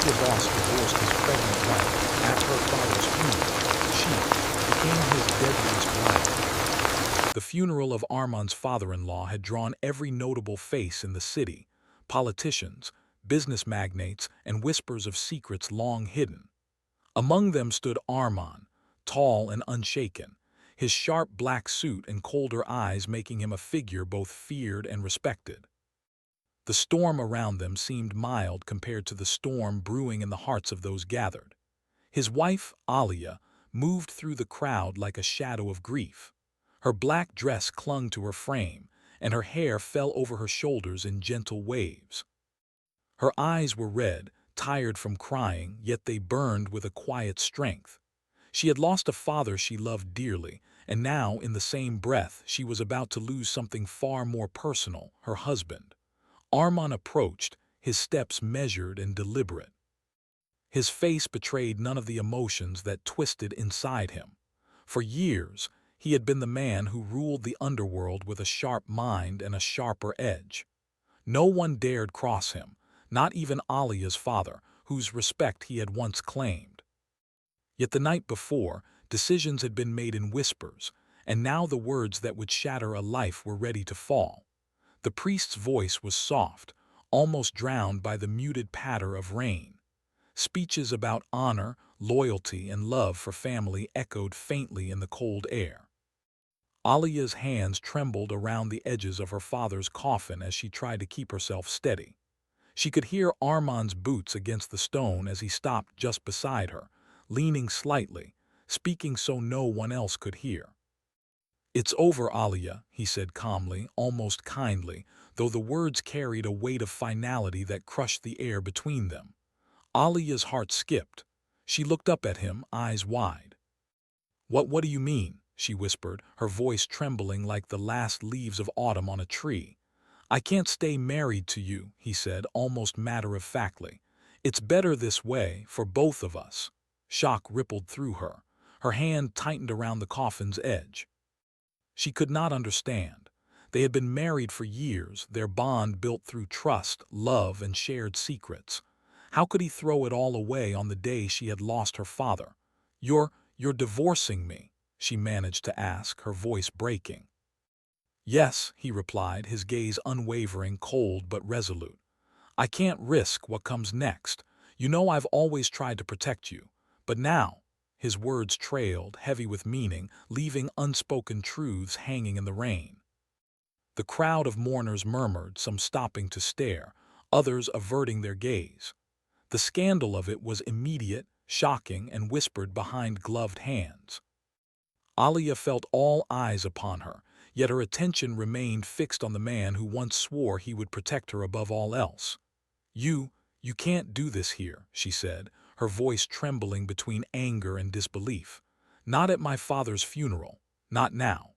Mafia boss divorced his pregnant wife at her father's funeral. She became his deadliest rival. The funeral of Armand's father-in-law had drawn every notable face in the city: politicians, business magnates, and whispers of secrets long hidden. Among them stood Armand, tall and unshaken, his sharp black suit and colder eyes making him a figure both feared and respected. The storm around them seemed mild compared to the storm brewing in the hearts of those gathered. His wife, Alia, moved through the crowd like a shadow of grief. Her black dress clung to her frame, and her hair fell over her shoulders in gentle waves. Her eyes were red, tired from crying, yet they burned with a quiet strength. She had lost a father she loved dearly, and now, in the same breath, she was about to lose something far more personal: her husband. Armand approached, his steps measured and deliberate. His face betrayed none of the emotions that twisted inside him. For years, he had been the man who ruled the underworld with a sharp mind and a sharper edge. No one dared cross him, not even Alia's father, whose respect he had once claimed. Yet the night before, decisions had been made in whispers, and now the words that would shatter a life were ready to fall. The priest's voice was soft, almost drowned by the muted patter of rain. Speeches about honor, loyalty, and love for family echoed faintly in the cold air. Alia's hands trembled around the edges of her father's coffin as she tried to keep herself steady. She could hear Armand's boots against the stone as he stopped just beside her, leaning slightly, speaking so no one else could hear. "It's over, Alia," he said calmly, almost kindly, though the words carried a weight of finality that crushed the air between them. Alia's heart skipped. She looked up at him, eyes wide. What do you mean?" she whispered, her voice trembling like the last leaves of autumn on a tree. "I can't stay married to you," he said, almost matter-of-factly. "It's better this way, for both of us." Shock rippled through her. Her hand tightened around the coffin's edge. She could not understand. They had been married for years, their bond built through trust, love, and shared secrets. How could he throw it all away on the day she had lost her father? You're divorcing me," she managed to ask, her voice breaking. "Yes," he replied, his gaze unwavering, cold but resolute. "I can't risk what comes next. You know I've always tried to protect you. But now—" his words trailed, heavy with meaning, leaving unspoken truths hanging in the rain. The crowd of mourners murmured, some stopping to stare, others averting their gaze. The scandal of it was immediate, shocking, and whispered behind gloved hands. Alia felt all eyes upon her, yet her attention remained fixed on the man who once swore he would protect her above all else. You can't do this here," she said, her voice trembling between anger and disbelief. "Not at my father's funeral. Not now."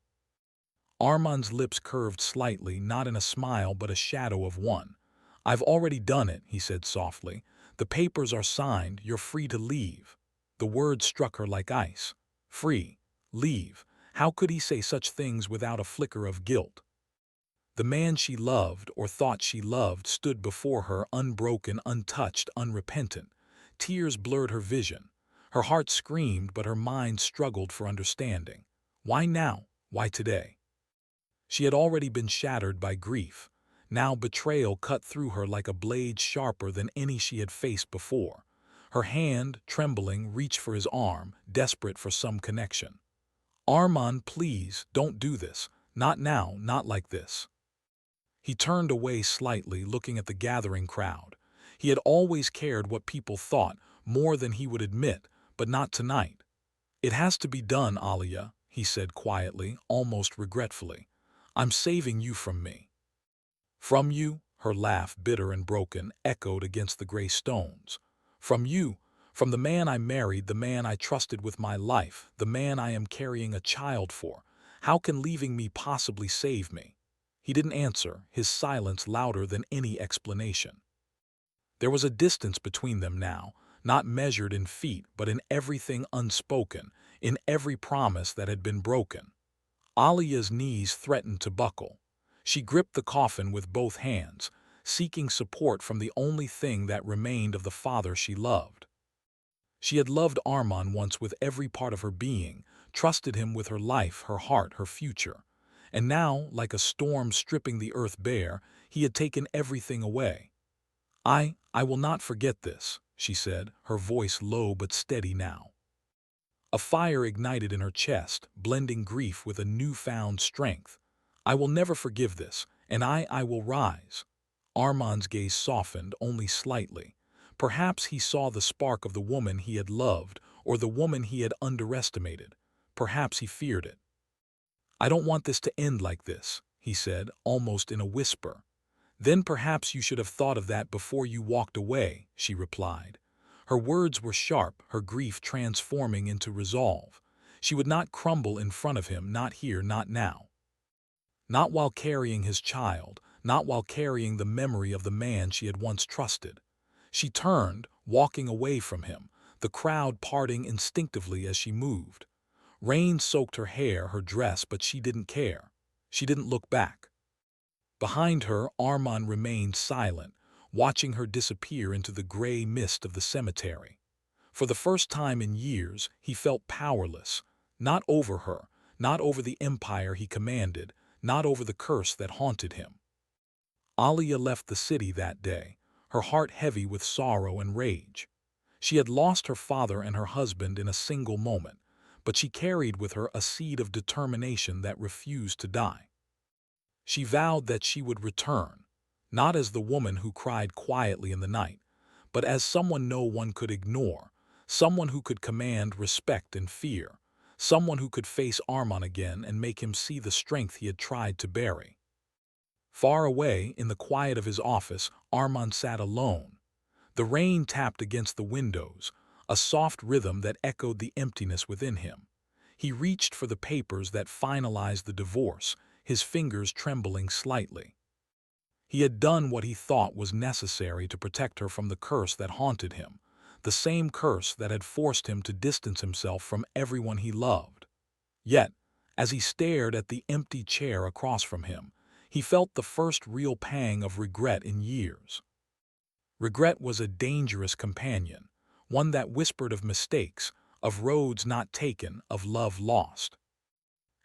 Armand's lips curved slightly, not in a smile but a shadow of one. "I've already done it," he said softly. "The papers are signed, you're free to leave." The words struck her like ice. Free. Leave. How could he say such things without a flicker of guilt? The man she loved, or thought she loved, stood before her, unbroken, untouched, unrepentant. Tears blurred her vision. Her heart screamed, but her mind struggled for understanding. Why now? Why today? She had already been shattered by grief. Now betrayal cut through her like a blade sharper than any she had faced before. Her hand, trembling, reached for his arm, desperate for some connection. "Armand, please, don't do this. Not now, not like this." He turned away slightly, looking at the gathering crowd. He had always cared what people thought, more than he would admit, but not tonight. "It has to be done, Alia," he said quietly, almost regretfully. "I'm saving you from me." "From you?" Her laugh, bitter and broken, echoed against the gray stones. "From you? From the man I married, the man I trusted with my life, the man I am carrying a child for. How can leaving me possibly save me?" He didn't answer, his silence louder than any explanation. There was a distance between them now, not measured in feet, but in everything unspoken, in every promise that had been broken. Alia's knees threatened to buckle. She gripped the coffin with both hands, seeking support from the only thing that remained of the father she loved. She had loved Armand once with every part of her being, trusted him with her life, her heart, her future. And now, like a storm stripping the earth bare, he had taken everything away. I will not forget this, she said, her voice low but steady now. A fire ignited in her chest, blending grief with a newfound strength. I will never forgive this, and I will rise. Armand's gaze softened only slightly. Perhaps he saw the spark of the woman he had loved, or the woman he had underestimated. Perhaps he feared it. I don't want this to end like this, he said, almost in a whisper. Then perhaps you should have thought of that before you walked away, she replied. Her words were sharp, her grief transforming into resolve. She would not crumble in front of him, not here, not now. Not while carrying his child, not while carrying the memory of the man she had once trusted. She turned, walking away from him, the crowd parting instinctively as she moved. Rain soaked her hair, her dress, but she didn't care. She didn't look back. Behind her, Armand remained silent, watching her disappear into the gray mist of the cemetery. For the first time in years, he felt powerless, not over her, not over the empire he commanded, not over the curse that haunted him. Alia left the city that day, her heart heavy with sorrow and rage. She had lost her father and her husband in a single moment, but she carried with her a seed of determination that refused to die. She vowed that she would return, not as the woman who cried quietly in the night, but as someone no one could ignore, someone who could command respect and fear, someone who could face Armand again and make him see the strength he had tried to bury. Far away, in the quiet of his office, Armand sat alone. The rain tapped against the windows, a soft rhythm that echoed the emptiness within him. He reached for the papers that finalized the divorce, his fingers trembling slightly. He had done what he thought was necessary to protect her from the curse that haunted him, the same curse that had forced him to distance himself from everyone he loved. Yet, as he stared at the empty chair across from him, he felt the first real pang of regret in years. Regret was a dangerous companion, one that whispered of mistakes, of roads not taken, of love lost.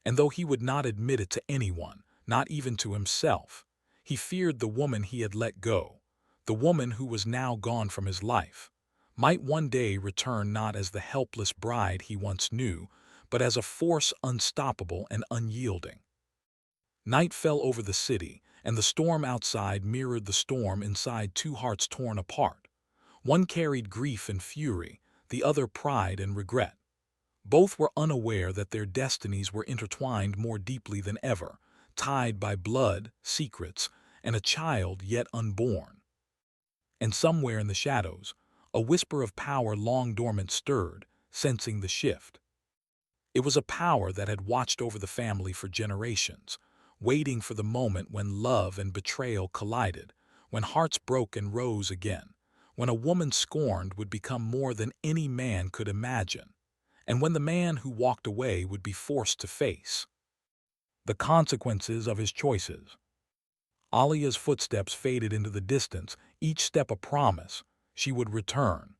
And though he would not admit it to anyone, not even to himself, he feared the woman he had let go, the woman who was now gone from his life, might one day return not as the helpless bride he once knew, but as a force unstoppable and unyielding. Night fell over the city, and the storm outside mirrored the storm inside, two hearts torn apart. One carried grief and fury, the other pride and regret. Both were unaware that their destinies were intertwined more deeply than ever, tied by blood, secrets, and a child yet unborn. And somewhere in the shadows, a whisper of power long dormant stirred, sensing the shift. It was a power that had watched over the family for generations, waiting for the moment when love and betrayal collided, when hearts broke and rose again, when a woman scorned would become more than any man could imagine, and when the man who walked away would be forced to face the consequences of his choices. Alia's footsteps faded into the distance, each step a promise she would return.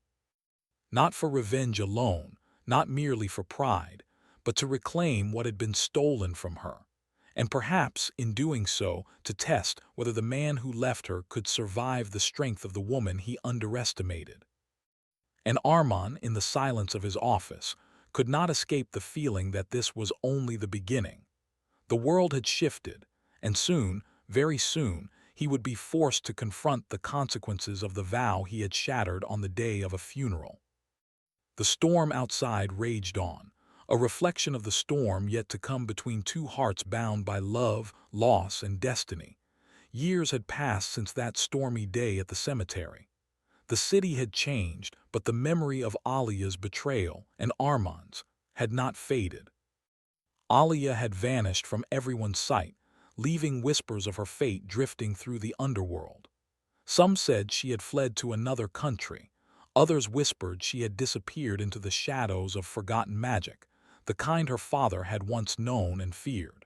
Not for revenge alone, not merely for pride, but to reclaim what had been stolen from her, and perhaps, in doing so, to test whether the man who left her could survive the strength of the woman he underestimated. And Armand, in the silence of his office, could not escape the feeling that this was only the beginning. The world had shifted, and soon, very soon, he would be forced to confront the consequences of the vow he had shattered on the day of a funeral. The storm outside raged on, a reflection of the storm yet to come between two hearts bound by love, loss, and destiny. Years had passed since that stormy day at the cemetery. The city had changed, but the memory of Alia's betrayal and Armand's had not faded. Alia had vanished from everyone's sight, leaving whispers of her fate drifting through the underworld. Some said she had fled to another country. Others whispered she had disappeared into the shadows of forgotten magic, the kind her father had once known and feared.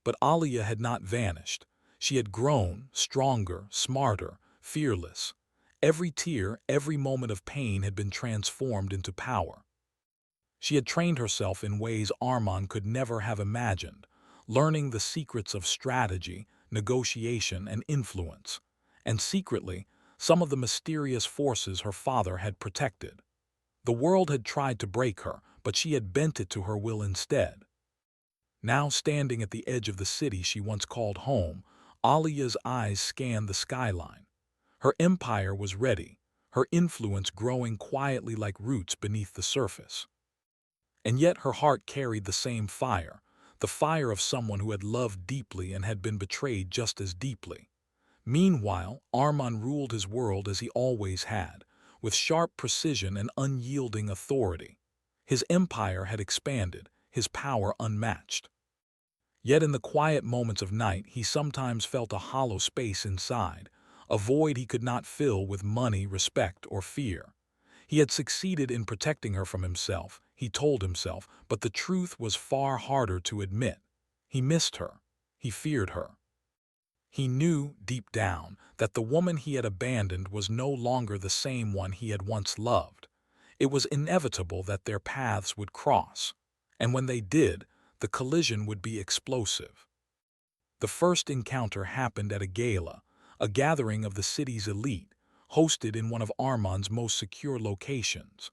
But Alia had not vanished. She had grown, stronger, smarter, fearless. Every tear, every moment of pain had been transformed into power. She had trained herself in ways Armand could never have imagined, learning the secrets of strategy, negotiation, and influence, and secretly, some of the mysterious forces her father had protected. The world had tried to break her, but she had bent it to her will instead. Now standing at the edge of the city she once called home, Alia's eyes scanned the skyline. Her empire was ready, her influence growing quietly like roots beneath the surface. And yet her heart carried the same fire, the fire of someone who had loved deeply and had been betrayed just as deeply. Meanwhile, Armand ruled his world as he always had, with sharp precision and unyielding authority. His empire had expanded, his power unmatched. Yet in the quiet moments of night he sometimes felt a hollow space inside, a void he could not fill with money, respect, or fear. He had succeeded in protecting her from himself, he told himself, but the truth was far harder to admit. He missed her. He feared her. He knew, deep down, that the woman he had abandoned was no longer the same one he had once loved. It was inevitable that their paths would cross, and when they did, the collision would be explosive. The first encounter happened at a gala, a gathering of the city's elite, hosted in one of Armand's most secure locations.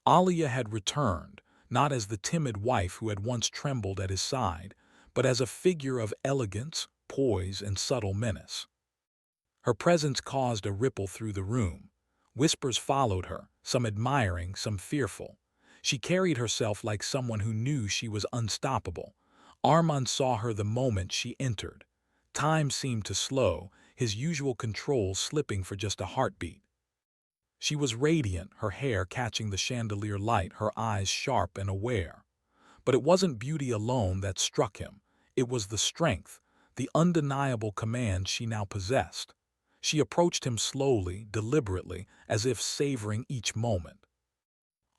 Alia had returned, not as the timid wife who had once trembled at his side, but as a figure of elegance, poise, and subtle menace. Her presence caused a ripple through the room. Whispers followed her, some admiring, some fearful. She carried herself like someone who knew she was unstoppable. Armand saw her the moment she entered. Time seemed to slow, his usual control slipping for just a heartbeat. She was radiant, her hair catching the chandelier light, her eyes sharp and aware. But it wasn't beauty alone that struck him. It was the strength, the undeniable command she now possessed. She approached him slowly, deliberately, as if savoring each moment.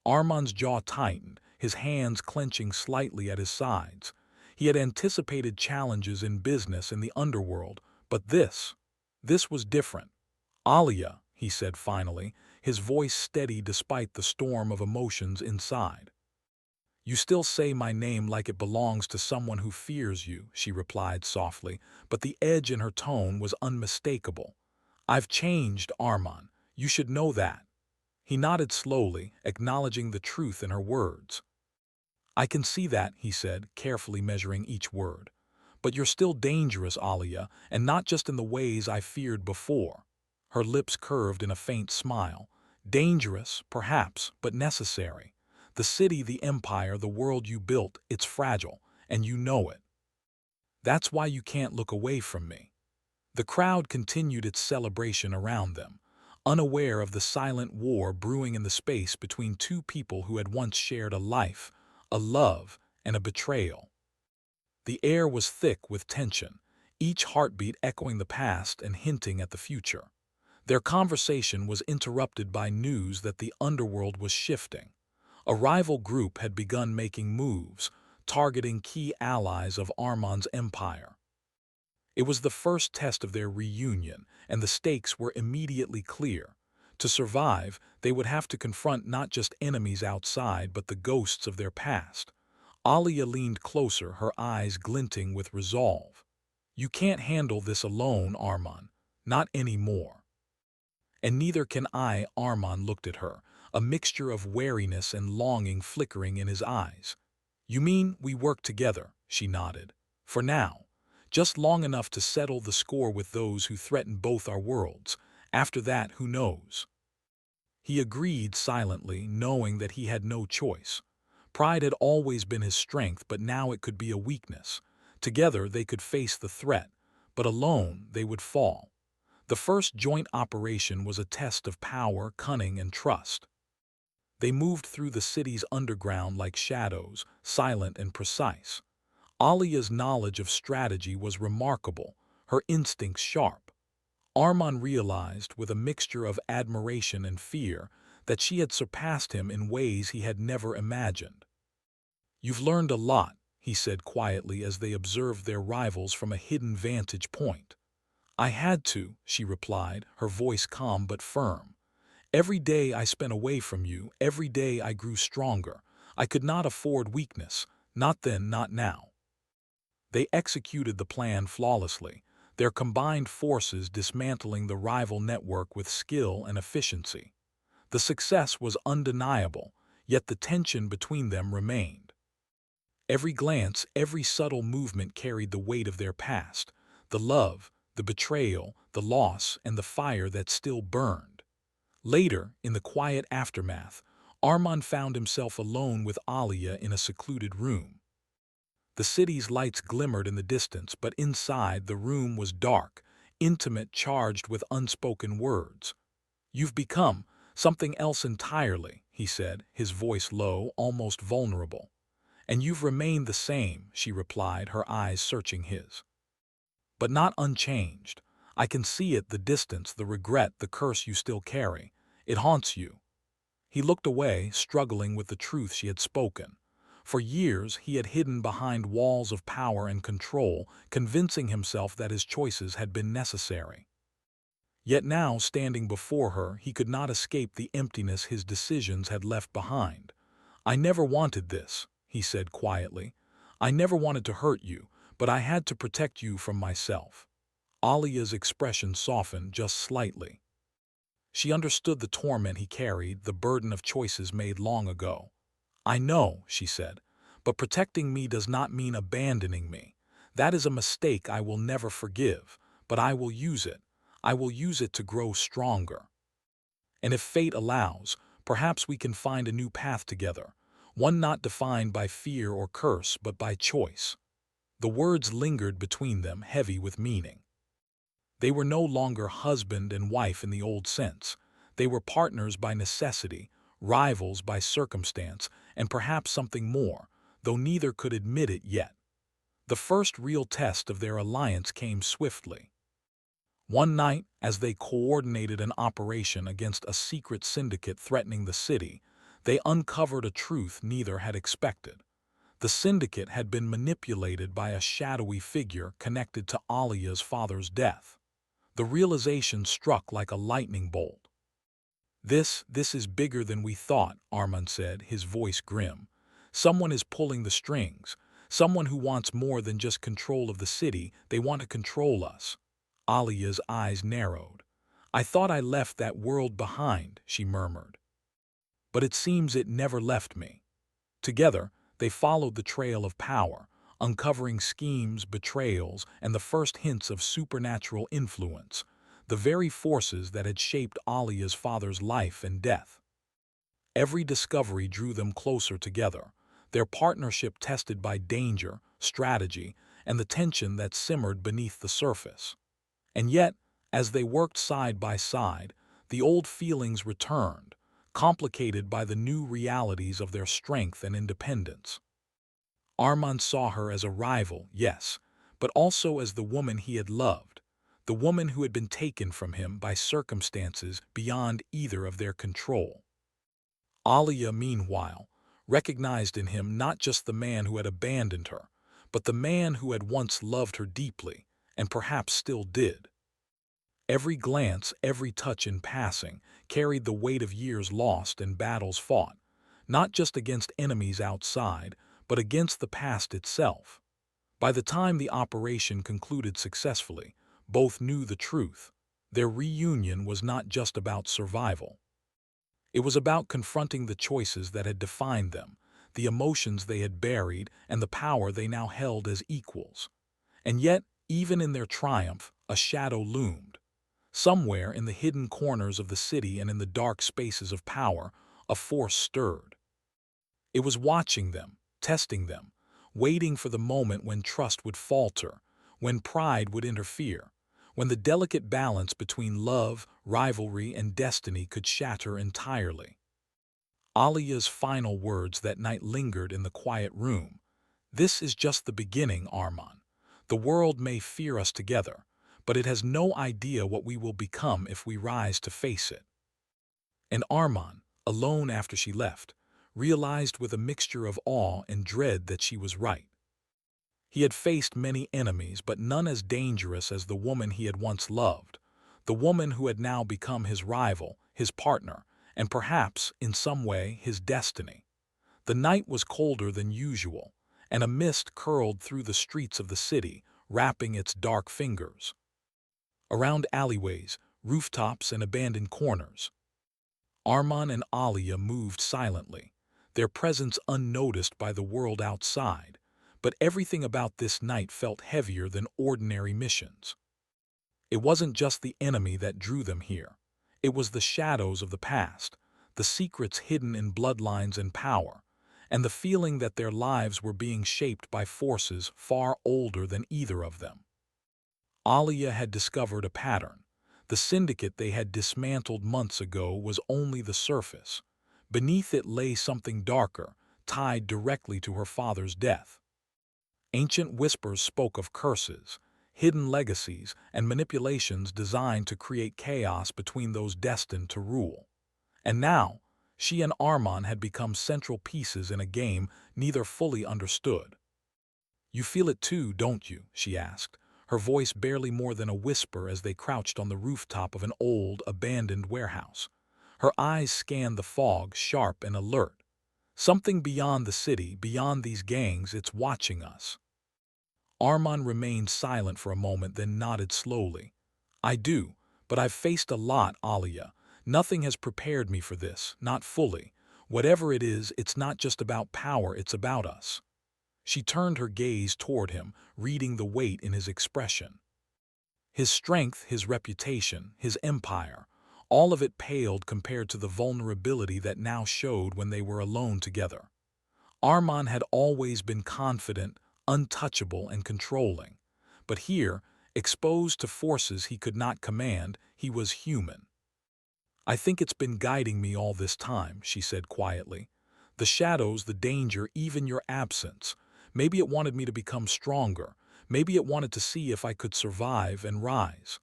Armand's jaw tightened, his hands clenching slightly at his sides. He had anticipated challenges in business and the underworld, but this was different. "Alia," he said finally, his voice steady despite the storm of emotions inside. "You still say my name like it belongs to someone who fears you," she replied softly, but the edge in her tone was unmistakable. "I've changed, Armand. You should know that." He nodded slowly, acknowledging the truth in her words. "I can see that," he said, carefully measuring each word. "But you're still dangerous, Alia, and not just in the ways I feared before." Her lips curved in a faint smile. "Dangerous, perhaps, but necessary. The city, the empire, the world you built, it's fragile, and you know it. That's why you can't look away from me." The crowd continued its celebration around them, unaware of the silent war brewing in the space between two people who had once shared a life, a love, and a betrayal. The air was thick with tension, each heartbeat echoing the past and hinting at the future. Their conversation was interrupted by news that the underworld was shifting. A rival group had begun making moves, targeting key allies of Armand's empire. It was the first test of their reunion, and the stakes were immediately clear. To survive, they would have to confront not just enemies outside, but the ghosts of their past. Alia leaned closer, her eyes glinting with resolve. "You can't handle this alone, Armand. Not anymore." "And neither can I," Armand looked at her, a mixture of wariness and longing flickering in his eyes. "You mean we work together?" she nodded. "For now. Just long enough to settle the score with those who threaten both our worlds. After that, who knows?" He agreed silently, knowing that he had no choice. Pride had always been his strength, but now it could be a weakness. Together they could face the threat, but alone they would fall. The first joint operation was a test of power, cunning, and trust. They moved through the city's underground like shadows, silent and precise. Alia's knowledge of strategy was remarkable, her instincts sharp. Armand realized, with a mixture of admiration and fear, that she had surpassed him in ways he had never imagined. "You've learned a lot," he said quietly as they observed their rivals from a hidden vantage point. I had to, she replied, her voice calm but firm. Every day I spent away from you, every day I grew stronger. I could not afford weakness, not then, not now. They executed the plan flawlessly, their combined forces dismantling the rival network with skill and efficiency. The success was undeniable, yet the tension between them remained. Every glance, every subtle movement carried the weight of their past, the love, the betrayal, the loss, and the fire that still burned. Later, in the quiet aftermath, Armand found himself alone with Alia in a secluded room. The city's lights glimmered in the distance, but inside the room was dark, intimate, charged with unspoken words. "You've become something else entirely," he said, his voice low, almost vulnerable. "And you've remained the same," she replied, her eyes searching his. "But not unchanged. I can see it, the distance, the regret, the curse you still carry. It haunts you." He looked away, struggling with the truth she had spoken. For years, he had hidden behind walls of power and control, convincing himself that his choices had been necessary. Yet now, standing before her, he could not escape the emptiness his decisions had left behind. "I never wanted this," he said quietly. "I never wanted to hurt you, but I had to protect you from myself." Alia's expression softened just slightly. She understood the torment he carried, the burden of choices made long ago. "I know," she said, "but protecting me does not mean abandoning me. That is a mistake I will never forgive, but I will use it. I will use it to grow stronger. And if fate allows, perhaps we can find a new path together, one not defined by fear or curse, but by choice." The words lingered between them, heavy with meaning. They were no longer husband and wife in the old sense. They were partners by necessity, rivals by circumstance, and perhaps something more, though neither could admit it yet. The first real test of their alliance came swiftly. One night, as they coordinated an operation against a secret syndicate threatening the city, they uncovered a truth neither had expected. The syndicate had been manipulated by a shadowy figure connected to Alia's father's death. The realization struck like a lightning bolt. This is bigger than we thought," Armand said, his voice grim. "Someone is pulling the strings. Someone who wants more than just control of the city. They want to control us." Alia's eyes narrowed. "I thought I left that world behind," she murmured. "But it seems it never left me." Together, they followed the trail of power, uncovering schemes, betrayals, and the first hints of supernatural influence, the very forces that had shaped Alia's father's life and death. Every discovery drew them closer together, their partnership tested by danger, strategy, and the tension that simmered beneath the surface. And yet, as they worked side by side, the old feelings returned, complicated by the new realities of their strength and independence. Armand saw her as a rival, yes, but also as the woman he had loved, the woman who had been taken from him by circumstances beyond either of their control. Alia, meanwhile, recognized in him not just the man who had abandoned her, but the man who had once loved her deeply, and perhaps still did. Every glance, every touch in passing, carried the weight of years lost and battles fought, not just against enemies outside, but against the past itself. By the time the operation concluded successfully, both knew the truth. Their reunion was not just about survival. It was about confronting the choices that had defined them, the emotions they had buried, and the power they now held as equals. And yet, even in their triumph, a shadow loomed. Somewhere in the hidden corners of the city and in the dark spaces of power, a force stirred. It was watching them, testing them, waiting for the moment when trust would falter, when pride would interfere, when the delicate balance between love, rivalry, and destiny could shatter entirely. Alia's final words that night lingered in the quiet room. "This is just the beginning, Armand. The world may fear us together, but it has no idea what we will become if we rise to face it." And Armand, alone after she left, realized with a mixture of awe and dread that she was right. He had faced many enemies, but none as dangerous as the woman he had once loved, the woman who had now become his rival, his partner, and perhaps, in some way, his destiny. The night was colder than usual, and a mist curled through the streets of the city, wrapping its dark fingers around alleyways, rooftops, and abandoned corners. Arman and Alia moved silently, their presence unnoticed by the world outside, but everything about this night felt heavier than ordinary missions. It wasn't just the enemy that drew them here. It was the shadows of the past, the secrets hidden in bloodlines and power, and the feeling that their lives were being shaped by forces far older than either of them. Alia had discovered a pattern. The syndicate they had dismantled months ago was only the surface. Beneath it lay something darker, tied directly to her father's death. Ancient whispers spoke of curses, hidden legacies, and manipulations designed to create chaos between those destined to rule. And now, she and Arman had become central pieces in a game neither fully understood. "You feel it too, don't you?" she asked, her voice barely more than a whisper as they crouched on the rooftop of an old, abandoned warehouse. Her eyes scanned the fog, sharp and alert. "Something beyond the city, beyond these gangs, it's watching us." Arman remained silent for a moment, then nodded slowly. "I do, but I've faced a lot, Alia. Nothing has prepared me for this, not fully. Whatever it is, it's not just about power, it's about us." She turned her gaze toward him, reading the weight in his expression. His strength, his reputation, his empire, all of it paled compared to the vulnerability that now showed when they were alone together. Arman had always been confident, untouchable, and controlling. But here, exposed to forces he could not command, he was human. "I think it's been guiding me all this time," she said quietly. "The shadows, the danger, even your absence. Maybe it wanted me to become stronger. Maybe it wanted to see if I could survive and rise."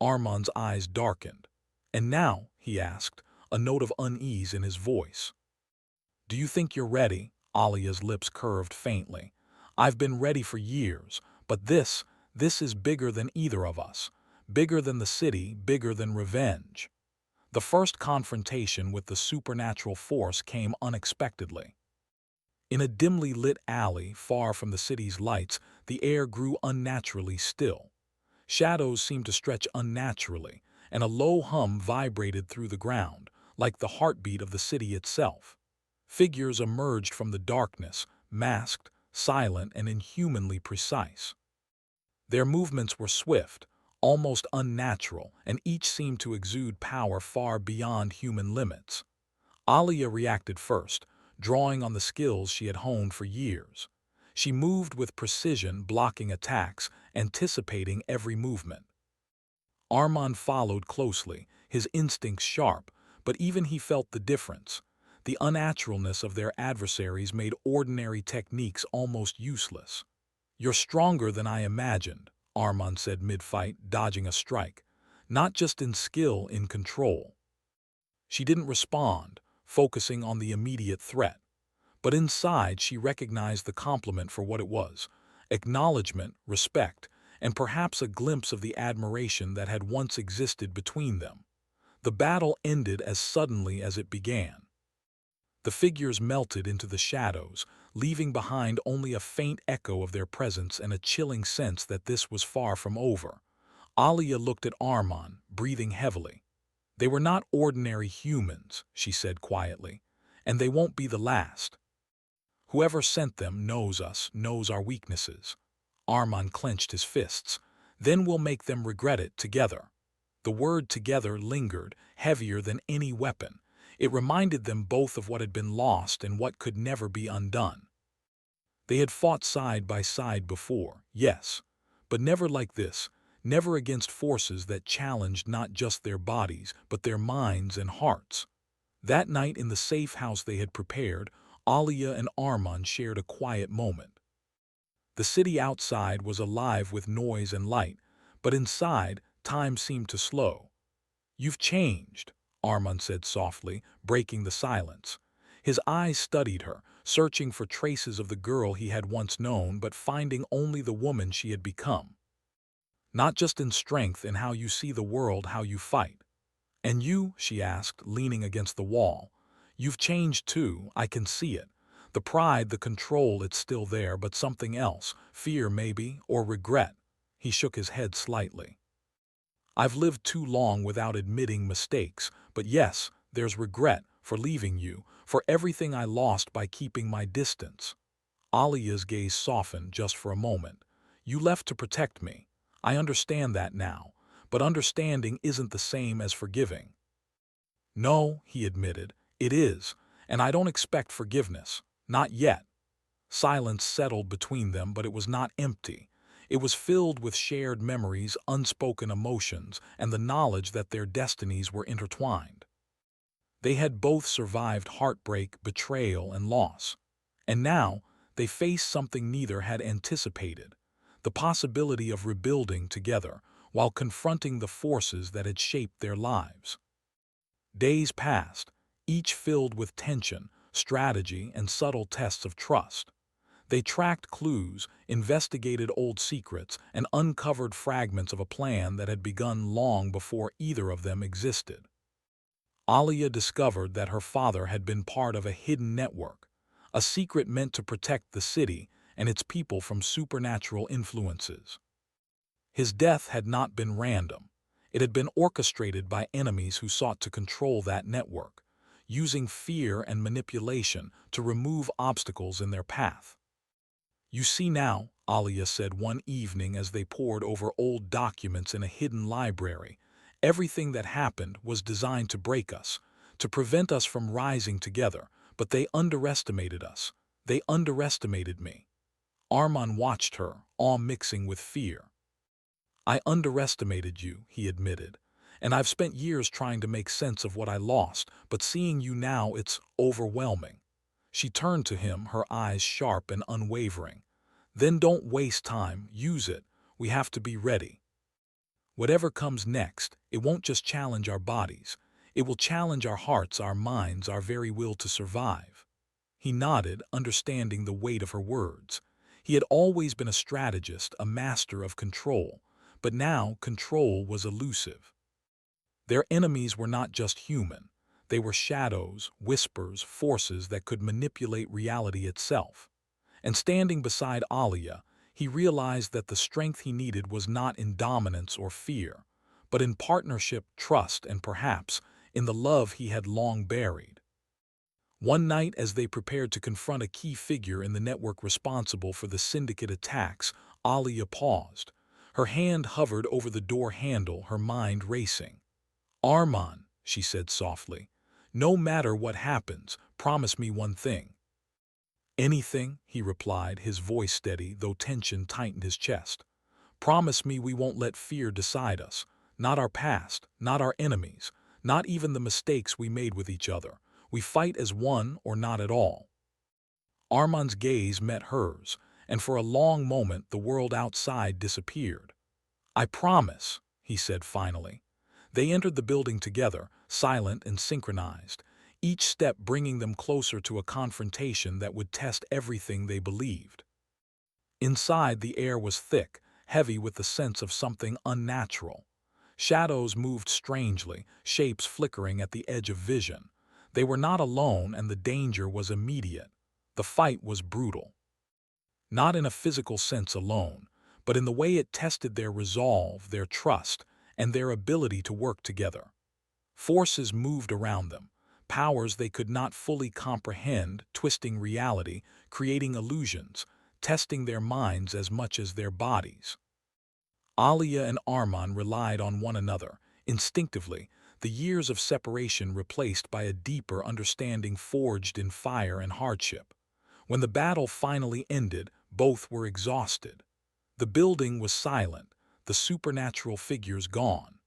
Arman's eyes darkened. "And now," he asked, a note of unease in his voice. "Do you think you're ready?" Alia's lips curved faintly. "I've been ready for years, but this is bigger than either of us. Bigger than the city, bigger than revenge." The first confrontation with the supernatural force came unexpectedly. In a dimly lit alley, far from the city's lights, the air grew unnaturally still. Shadows seemed to stretch unnaturally, and a low hum vibrated through the ground, like the heartbeat of the city itself. Figures emerged from the darkness, masked, silent, and inhumanly precise. Their movements were swift, almost unnatural, and each seemed to exude power far beyond human limits. Alia reacted first, drawing on the skills she had honed for years. She moved with precision, blocking attacks, anticipating every movement. Arman followed closely, his instincts sharp, but even he felt the difference. The unnaturalness of their adversaries made ordinary techniques almost useless. "You're stronger than I imagined," Arman said mid-fight, dodging a strike. "Not just in skill, in control." She didn't respond, focusing on the immediate threat. But inside, she recognized the compliment for what it was: acknowledgement, respect, and perhaps a glimpse of the admiration that had once existed between them. The battle ended as suddenly as it began. The figures melted into the shadows, leaving behind only a faint echo of their presence and a chilling sense that this was far from over. Alia looked at Arman, breathing heavily. "They were not ordinary humans," she said quietly, "and they won't be the last. Whoever sent them knows us, knows our weaknesses." Arman clenched his fists. "Then we'll make them regret it together." The word "together" lingered, heavier than any weapon. It reminded them both of what had been lost and what could never be undone. They had fought side by side before, yes, but never like this, never against forces that challenged not just their bodies, but their minds and hearts. That night in the safe house they had prepared, Alia and Arman shared a quiet moment. The city outside was alive with noise and light, but inside, time seemed to slow. "You've changed," Arman said softly, breaking the silence. His eyes studied her, searching for traces of the girl he had once known but finding only the woman she had become. Not just in strength, in how you see the world, how you fight. "And you?" she asked, leaning against the wall. "You've changed too, I can see it. The pride, the control, it's still there, but something else. Fear, maybe, or regret." He shook his head slightly. "I've lived too long without admitting mistakes, but yes, there's regret for leaving you, for everything I lost by keeping my distance." Alia's gaze softened just for a moment. "You left to protect me. I understand that now, but understanding isn't the same as forgiving." "No," he admitted, "it is, and I don't expect forgiveness. Not yet." Silence settled between them, but it was not empty. It was filled with shared memories, unspoken emotions, and the knowledge that their destinies were intertwined. They had both survived heartbreak, betrayal, and loss. And now, they faced something neither had anticipated: the possibility of rebuilding together while confronting the forces that had shaped their lives. Days passed, each filled with tension, strategy, and subtle tests of trust. They tracked clues, investigated old secrets, and uncovered fragments of a plan that had begun long before either of them existed. Alia discovered that her father had been part of a hidden network, a secret meant to protect the city and its people from supernatural influences. His death had not been random. It had been orchestrated by enemies who sought to control that network, using fear and manipulation to remove obstacles in their path. "You see now," Alia said one evening as they pored over old documents in a hidden library, "everything that happened was designed to break us, to prevent us from rising together, but they underestimated us. They underestimated me." Armand watched her, awe mixing with fear. "I underestimated you," he admitted, "and I've spent years trying to make sense of what I lost, but seeing you now, it's overwhelming." She turned to him, her eyes sharp and unwavering. "Then don't waste time, use it. We have to be ready. Whatever comes next, it won't just challenge our bodies. It will challenge our hearts, our minds, our very will to survive." He nodded, understanding the weight of her words. He had always been a strategist, a master of control, but now control was elusive. Their enemies were not just human. They were shadows, whispers, forces that could manipulate reality itself. And standing beside Alia, he realized that the strength he needed was not in dominance or fear, but in partnership, trust, and perhaps in the love he had long buried. One night, as they prepared to confront a key figure in the network responsible for the syndicate attacks, Alia paused. Her hand hovered over the door handle, her mind racing. "Armand," she said softly, "no matter what happens, promise me one thing." "Anything," he replied, his voice steady, though tension tightened his chest. "Promise me we won't let fear decide us. Not our past, not our enemies, not even the mistakes we made with each other. We fight as one or not at all." Armand's gaze met hers, and for a long moment the world outside disappeared. "I promise," he said finally. They entered the building together, silent and synchronized, each step bringing them closer to a confrontation that would test everything they believed. Inside, the air was thick, heavy with the sense of something unnatural. Shadows moved strangely, shapes flickering at the edge of vision. They were not alone, and the danger was immediate. The fight was brutal. Not in a physical sense alone, but in the way it tested their resolve, their trust, and their ability to work together. Forces moved around them, powers they could not fully comprehend, twisting reality, creating illusions, testing their minds as much as their bodies. Alia and Armand relied on one another, instinctively, the years of separation replaced by a deeper understanding forged in fire and hardship. When the battle finally ended, both were exhausted. The building was silent, the supernatural figures gone.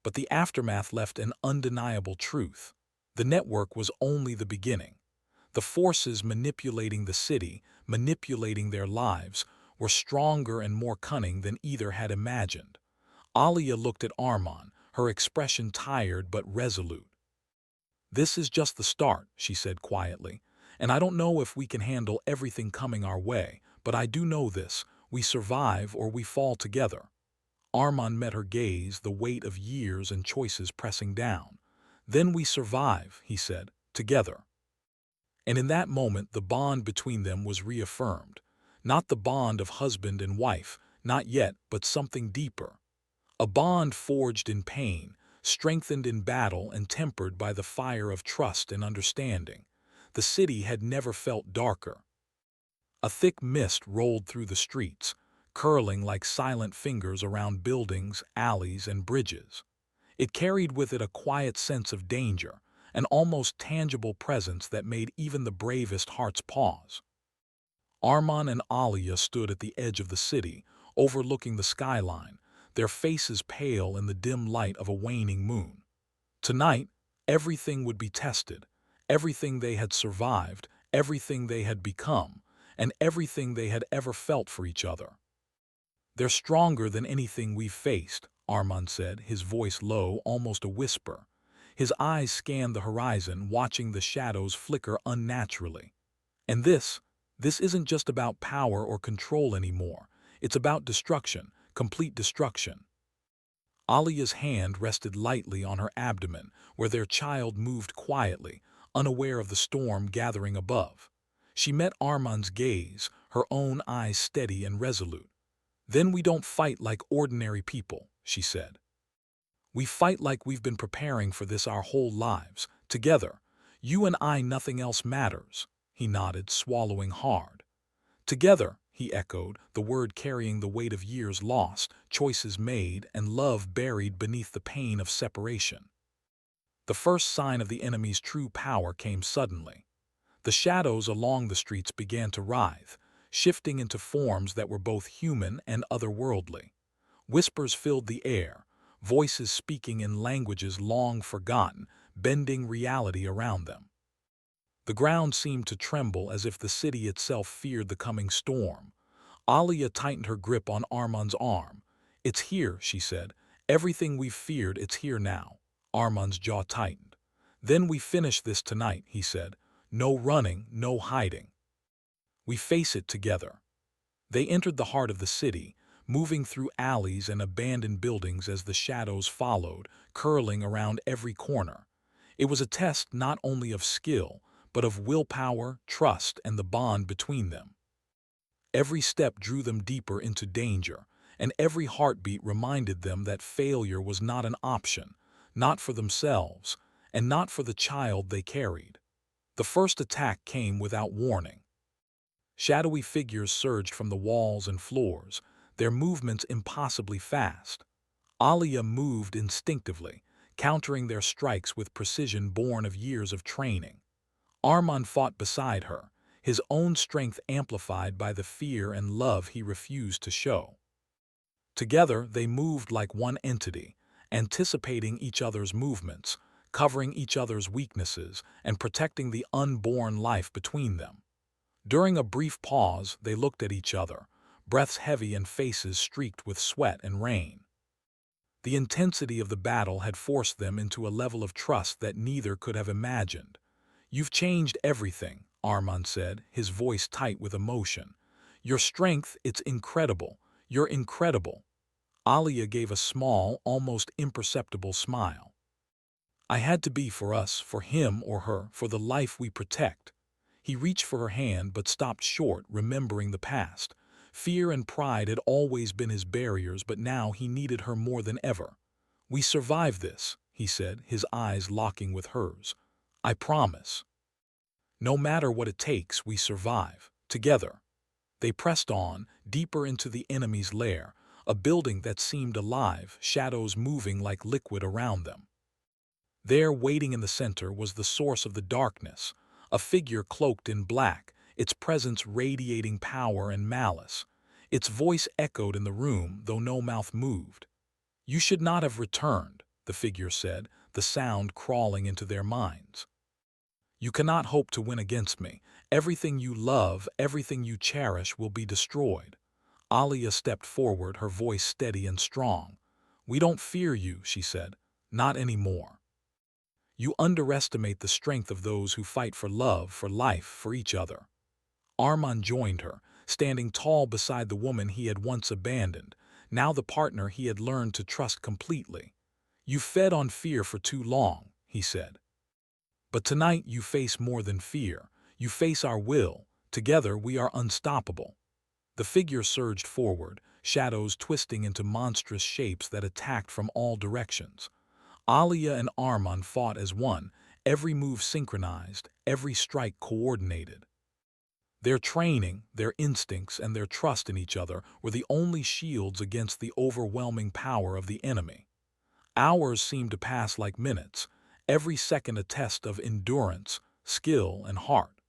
But the aftermath left an undeniable truth. The network was only the beginning. The forces manipulating the city, manipulating their lives, were stronger and more cunning than either had imagined. Alia looked at Armand, her expression tired but resolute. "This is just the start," she said quietly. And I don't know if we can handle everything coming our way, but I do know this: we survive or we fall together. Armand met her gaze, the weight of years and choices pressing down. Then we survive, he said, together. And in that moment, the bond between them was reaffirmed. Not the bond of husband and wife, not yet, but something deeper. A bond forged in pain, strengthened in battle, and tempered by the fire of trust and understanding. The city had never felt darker. A thick mist rolled through the streets, curling like silent fingers around buildings, alleys, and bridges. It carried with it a quiet sense of danger, an almost tangible presence that made even the bravest hearts pause. Armand and Alia stood at the edge of the city, overlooking the skyline, their faces pale in the dim light of a waning moon. Tonight, everything would be tested, everything they had survived, everything they had become, and everything they had ever felt for each other. "They're stronger than anything we've faced," Armand said, his voice low, almost a whisper. His eyes scanned the horizon, watching the shadows flicker unnaturally. "And this isn't just about power or control anymore. It's about destruction, complete destruction." Alia's hand rested lightly on her abdomen, where their child moved quietly, unaware of the storm gathering above. She met Armand's gaze, her own eyes steady and resolute. "Then we don't fight like ordinary people," she said. "We fight like we've been preparing for this our whole lives, together. You and I, nothing else matters." He nodded, swallowing hard. "Together," he echoed, the word carrying the weight of years lost, choices made, and love buried beneath the pain of separation. The first sign of the enemy's true power came suddenly. The shadows along the streets began to writhe, shifting into forms that were both human and otherworldly. Whispers filled the air, voices speaking in languages long forgotten, bending reality around them. The ground seemed to tremble as if the city itself feared the coming storm. Alia tightened her grip on Armand's arm. "It's here," she said. "Everything we've feared, it's here now." Armand's jaw tightened. "Then we finish this tonight," he said. "No running, no hiding. We face it together." They entered the heart of the city, moving through alleys and abandoned buildings as the shadows followed, curling around every corner. It was a test not only of skill, but of willpower, trust, and the bond between them. Every step drew them deeper into danger, and every heartbeat reminded them that failure was not an option, not for themselves, and not for the child they carried. The first attack came without warning. Shadowy figures surged from the walls and floors, their movements impossibly fast. Alia moved instinctively, countering their strikes with precision born of years of training. Armand fought beside her, his own strength amplified by the fear and love he refused to show. Together, they moved like one entity, anticipating each other's movements, covering each other's weaknesses, and protecting the unborn life between them. During a brief pause, they looked at each other, breaths heavy and faces streaked with sweat and rain. The intensity of the battle had forced them into a level of trust that neither could have imagined. "You've changed everything," Armand said, his voice tight with emotion. "Your strength, it's incredible. You're incredible." Alia gave a small, almost imperceptible smile. "I had to be for us, for him or her, for the life we protect." He reached for her hand but stopped short, remembering the past. Fear and pride had always been his barriers, but now he needed her more than ever. "We survive this," he said, his eyes locking with hers. "I promise. No matter what it takes, we survive. Together." They pressed on, deeper into the enemy's lair, a building that seemed alive, shadows moving like liquid around them. There, waiting in the center, was the source of the darkness, a figure cloaked in black, its presence radiating power and malice. Its voice echoed in the room, though no mouth moved. "You should not have returned," the figure said, the sound crawling into their minds. "You cannot hope to win against me. Everything you love, everything you cherish will be destroyed." Alia stepped forward, her voice steady and strong. "We don't fear you," she said. "Not anymore." You underestimate the strength of those who fight for love, for life, for each other. Armand joined her, standing tall beside the woman he had once abandoned, now the partner he had learned to trust completely. You fed on fear for too long, he said. But tonight you face more than fear. You face our will. Together we are unstoppable. The figure surged forward, shadows twisting into monstrous shapes that attacked from all directions. Alia and Armand fought as one, every move synchronized, every strike coordinated. Their training, their instincts, and their trust in each other were the only shields against the overwhelming power of the enemy. Hours seemed to pass like minutes, every second a test of endurance, skill, and heart.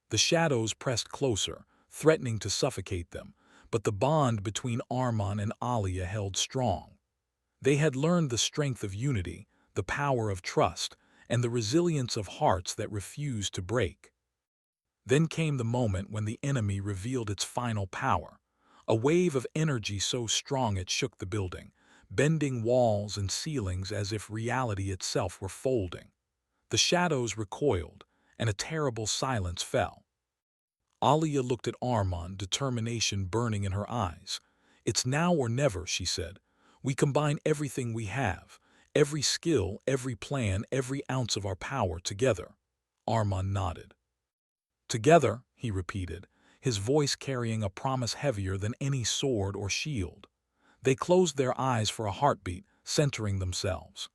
The shadows pressed closer, threatening to suffocate them, but the bond between Armand and Alia held strong. They had learned the strength of unity, the power of trust, and the resilience of hearts that refused to break. Then came the moment when the enemy revealed its final power, a wave of energy so strong it shook the building, bending walls and ceilings as if reality itself were folding. The shadows recoiled, and a terrible silence fell. Alia looked at Armand, determination burning in her eyes. "It's now or never," she said. "We combine everything we have, every skill, every plan, every ounce of our power together." Armand nodded. "Together," he repeated, his voice carrying a promise heavier than any sword or shield. They closed their eyes for a heartbeat, centering themselves.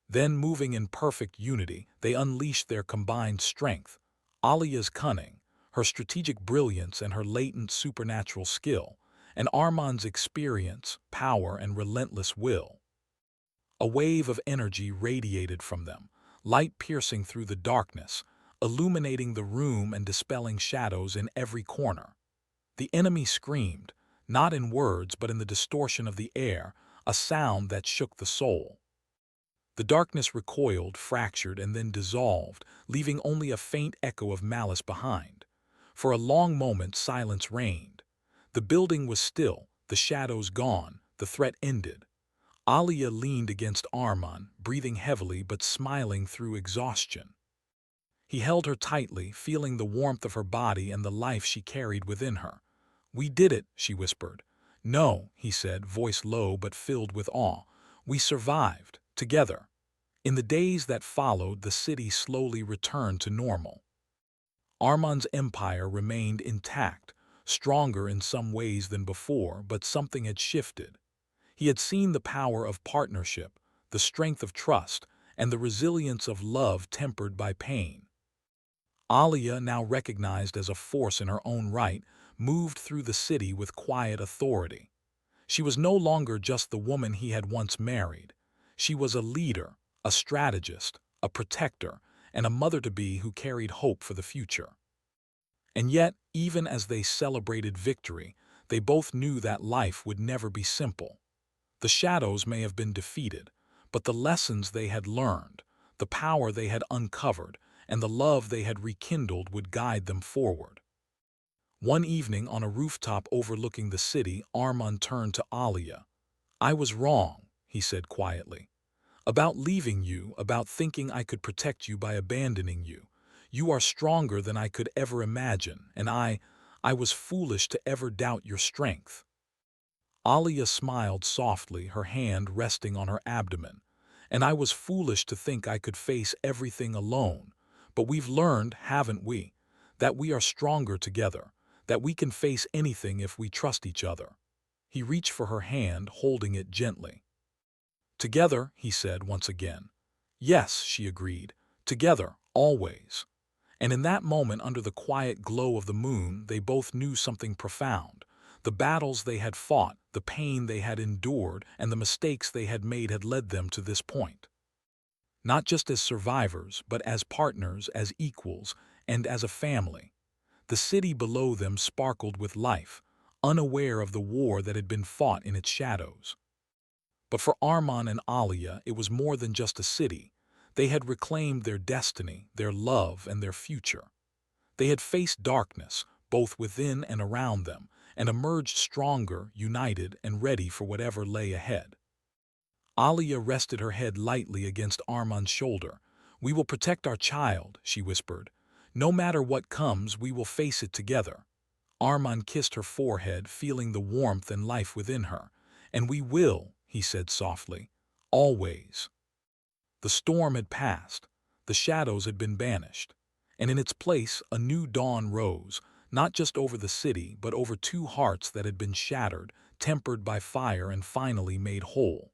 Then, moving in perfect unity, they unleashed their combined strength. Alia's cunning, her strategic brilliance and her latent supernatural skill, and Armand's experience, power, and relentless will. A wave of energy radiated from them, light piercing through the darkness, illuminating the room and dispelling shadows in every corner. The enemy screamed, not in words but in the distortion of the air, a sound that shook the soul. The darkness recoiled, fractured, and then dissolved, leaving only a faint echo of malice behind. For a long moment silence reigned. The building was still, the shadows gone, the threat ended. Alia leaned against Armand, breathing heavily but smiling through exhaustion. He held her tightly, feeling the warmth of her body and the life she carried within her. "We did it," she whispered. "No," he said, voice low but filled with awe. "We survived, together." In the days that followed, the city slowly returned to normal. Armand's empire remained intact, stronger in some ways than before, but something had shifted. He had seen the power of partnership, the strength of trust, and the resilience of love tempered by pain. Alia, now recognized as a force in her own right, moved through the city with quiet authority. She was no longer just the woman he had once married. She was a leader, a strategist, a protector, and a mother-to-be who carried hope for the future. And yet, even as they celebrated victory, they both knew that life would never be simple. The shadows may have been defeated, but the lessons they had learned, the power they had uncovered, and the love they had rekindled would guide them forward. One evening on a rooftop overlooking the city, Armand turned to Alia. "I was wrong," he said quietly. "About leaving you, about thinking I could protect you by abandoning you. You are stronger than I could ever imagine, and I was foolish to ever doubt your strength." Alia smiled softly, her hand resting on her abdomen. "And I was foolish to think I could face everything alone. But we've learned, haven't we, that we are stronger together, that we can face anything if we trust each other." He reached for her hand, holding it gently. "Together," he said once again. "Yes," she agreed. "Together, always." And in that moment, under the quiet glow of the moon, they both knew something profound. The battles they had fought, the pain they had endured, and the mistakes they had made had led them to this point. Not just as survivors, but as partners, as equals, and as a family. The city below them sparkled with life, unaware of the war that had been fought in its shadows. But for Armand and Alia, it was more than just a city. They had reclaimed their destiny, their love, and their future. They had faced darkness, both within and around them, and emerged stronger, united, and ready for whatever lay ahead. Alia rested her head lightly against Armand's shoulder. "We will protect our child," she whispered. "No matter what comes, we will face it together." Armand kissed her forehead, feeling the warmth and life within her. "And we will," he said softly. "Always." The storm had passed. The shadows had been banished. And in its place, a new dawn rose, not just over the city, but over two hearts that had been shattered, tempered by fire, and finally made whole.